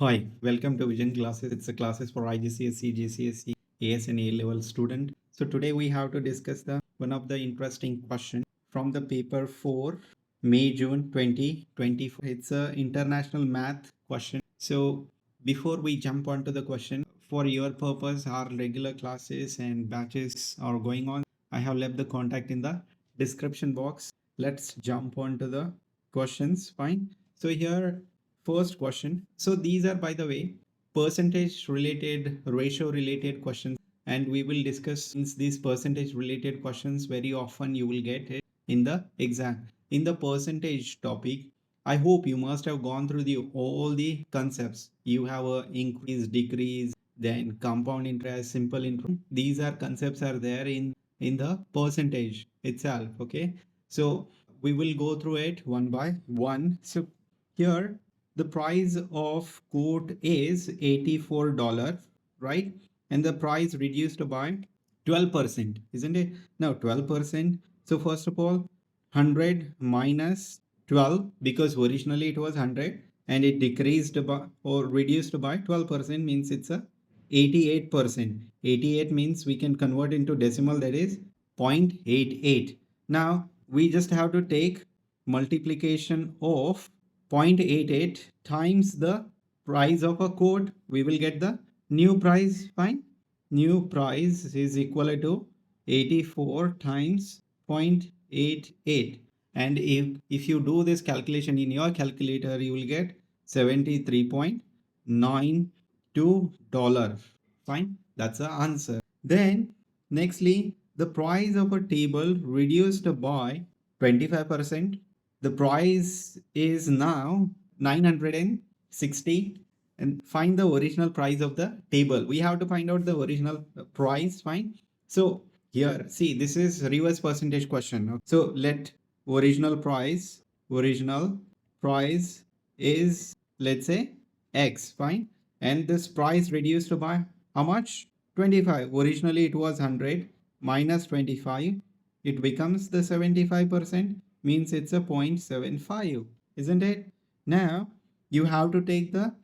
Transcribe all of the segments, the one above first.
Hi, welcome to Vision Classes. It's a classes for IGCSE, GCSE, AS and A level student. So today we have to discuss the one of the interesting question from the paper 4 May June 2024. It's a international math question. So before we jump onto the question, for your purpose, our regular classes and batches are going on. I have left the contact in the description box. Let's jump onto the questions. Fine. So here first question. So these are, by the way, percentage related, ratio related questions, and we will discuss since these percentage related questions very often you will get it in the exam. In the percentage topic, I hope you must have gone through the all the concepts. You have a increase, decrease, then compound interest, simple interest. These are concepts are there in the percentage itself. Okay, so we will go through it one by one. So here the price of quote is $84, right? And the price reduced by 12%, isn't it? Now 12%. So first of all, 100 minus 12, because originally it was 100 and it decreased by or reduced by 12% means it's a 88%. 88 means we can convert into decimal, that is 0.88. Now we just have to take multiplication of 0.88 times the price of a quote. We will get the new price. Fine. New price is equal to 84 times 0.88. And if you do this calculation in your calculator, you will get $73.92. Fine. That's the answer. Then nextly, the price of a table reduced by 25%. The price is now 960, and find the original price of the table. We have to find out the original price. Fine. So here, see, this is reverse percentage question. So let original price is, let's say, X. Fine. And this price reduced by how much? 25. Originally it was 100 minus 25. It becomes the 75%, means it's a 0.75, isn't it? Now you have to take the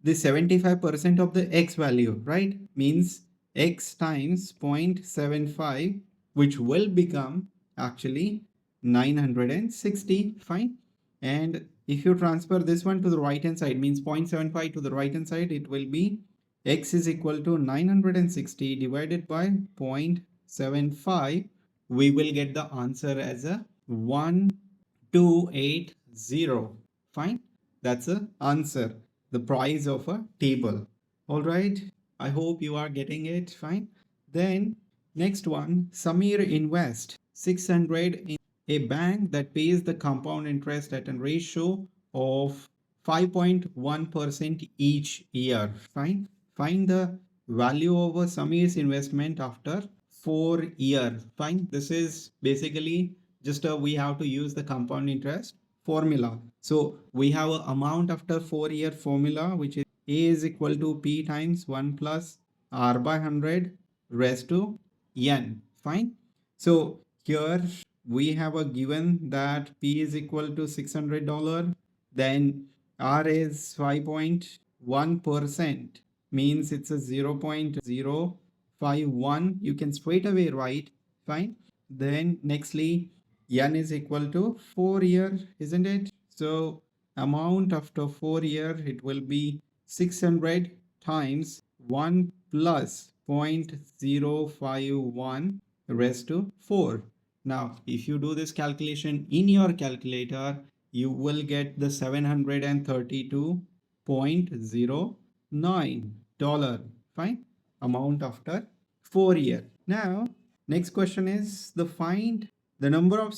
75% of the X value, right? Means X times 0.75, which will become actually 960. Fine. And if you transfer this one to the right hand side, means 0.75 to the right hand side, it will be X is equal to 960 divided by 0.75. We will get the answer as a 1280. Fine. That's the answer. The price of a table. All right. I hope you are getting it. Fine. Then next one, Samir invest 600 in a bank that pays the compound interest at a ratio of 5.1% each year. Fine. Find the value of a Samir's investment after 4 years. Fine. This is basically just we have to use the compound interest formula. So we have an amount after 4-year formula, which is A is equal to P times 1 plus R by 100 raised to N. Fine. So here we have a given that P is equal to $600. Then R is 5.1%, means it's a 0.051. You can straight away write. Fine. Then nextly, N is equal to 4 year, isn't it? So amount after 4 year, it will be 600 times 1 plus 0.051 raised to 4. Now, if you do this calculation in your calculator, you will get the $732.09. Fine. Amount after 4 year. Now, next question is find the number of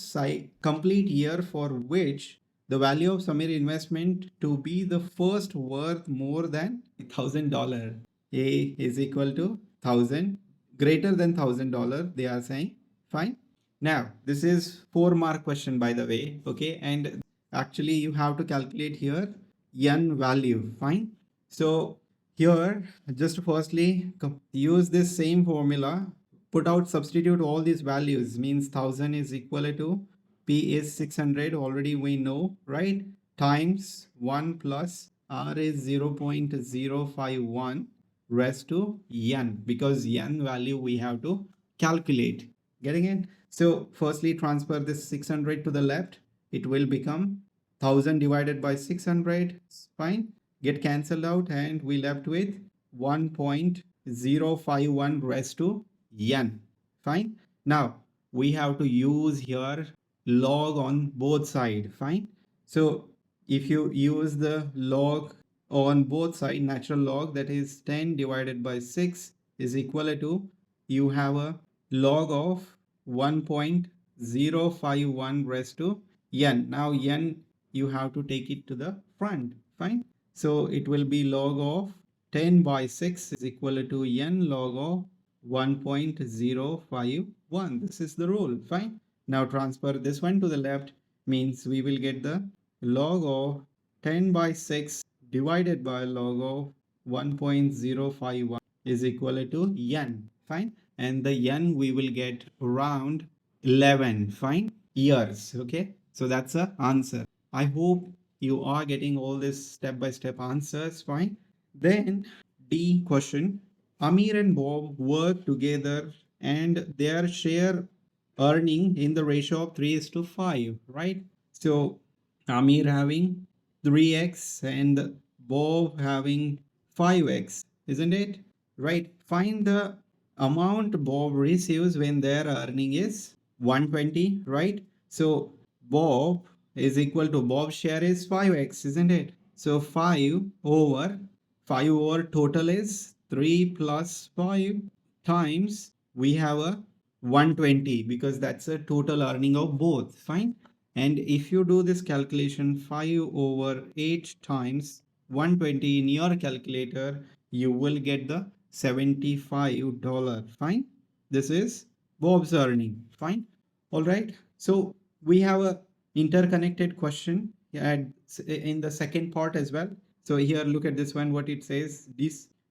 complete year for which the value of Samir investment to be the first worth more than $1,000. A is equal to 1,000, greater than $1,000, they are saying. Fine. Now, this is 4-mark question, by the way. Okay. And actually you have to calculate here N value. Fine. So here, just firstly, use this same formula. Put out, substitute all these values, means 1,000 is equal to P is 600, already we know, right? Times 1 plus R is 0.051 raised to n, because n value we have to calculate. Getting it? So firstly transfer this 600 to the left. It will become 1000 divided by 600. Fine. Get cancelled out and we left with 1.051 raised to n. Fine. Now we have to use here log on both sides. Fine. So if you use the log on both sides, natural log, that is 10 divided by 6 is equal to, you have a log of 1.051 raised to n. Now n you have to take it to the front. Fine. So it will be log of 10 by 6 is equal to n log of 1.051. This is the rule. Fine. Now transfer this one to the left, means we will get the log of 10 by 6 divided by log of 1.051 is equal to n. Fine. And the n we will get around 11. Fine. Years. Okay. So that's the answer. I hope you are getting all this step-by-step answers. Fine. Then D question. Amir and Bob work together and their share earning in the ratio of 3:5, right? So Amir having 3x and Bob having 5x, isn't it? Right. Find the amount Bob receives when their earning is 120, right? So Bob is equal to Bob's share is 5x, isn't it? So 5 over total is 3 plus 5 times we have a 120, because that's a total earning of both. Fine. And if you do this calculation 5 over 8 times 120 in your calculator, you will get the $75. Fine. This is Bob's earning. Fine. All right. So we have a interconnected question in the second part as well. So here, look at this one, what it says.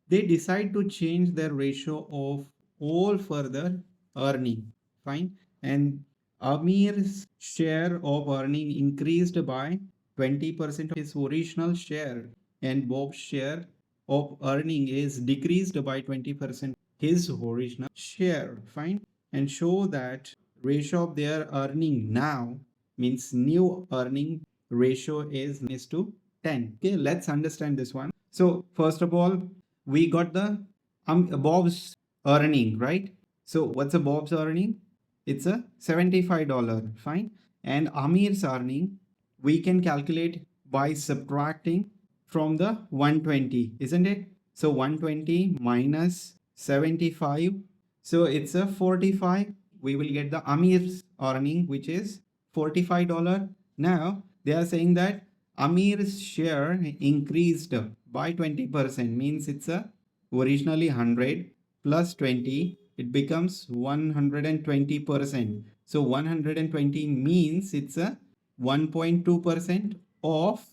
They decide to change their ratio of all further earning. Fine. And Amir's share of earning increased by 20% of his original share, and Bob's share of earning is decreased by 20% his original share. Fine. And show that ratio of their earning now, means new earning ratio is to 10. Okay, let's understand this one. So first of all, we got the Bob's earning, right? So what's a Bob's earning? It's a $75. Fine. And Amir's earning we can calculate by subtracting from the 120, isn't it? So 120 minus 75, so it's a 45. We will get the Amir's earning, which is $45. Now they are saying that Amir's share increased by 20%, means it's a originally 100 plus 20, it becomes 120%. So 120 means it's a 1.2% of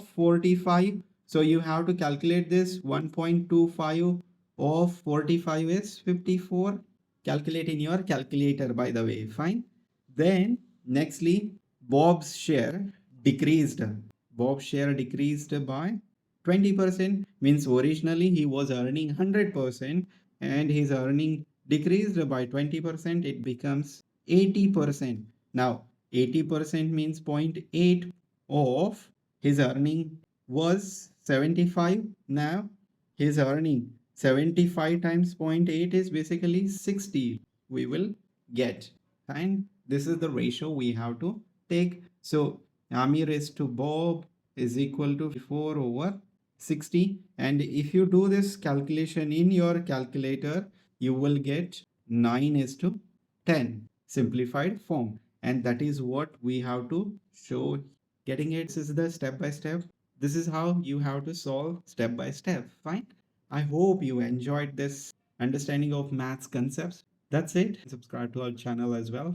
45. So you have to calculate this. 1.25 of 45 is 54. Calculate in your calculator, by the way. Fine. Then nextly, Bob's share decreased. Bob's share decreased by 20%, means originally he was earning 100% and his earning decreased by 20%. It becomes 80%. Now 80% means 0.8 of his earning was 75. Now his earning 75 times 0.8 is basically 60 we will get, and this is the ratio we have to take. So Amir is to Bob is equal to 4 over 60, and if you do this calculation in your calculator, you will get 9 is to 10 simplified form, and that is what we have to show. Getting it? This is the step by step. This is how you have to solve step by step. Fine. I hope you enjoyed this understanding of maths concepts. That's it. Subscribe to our channel as well.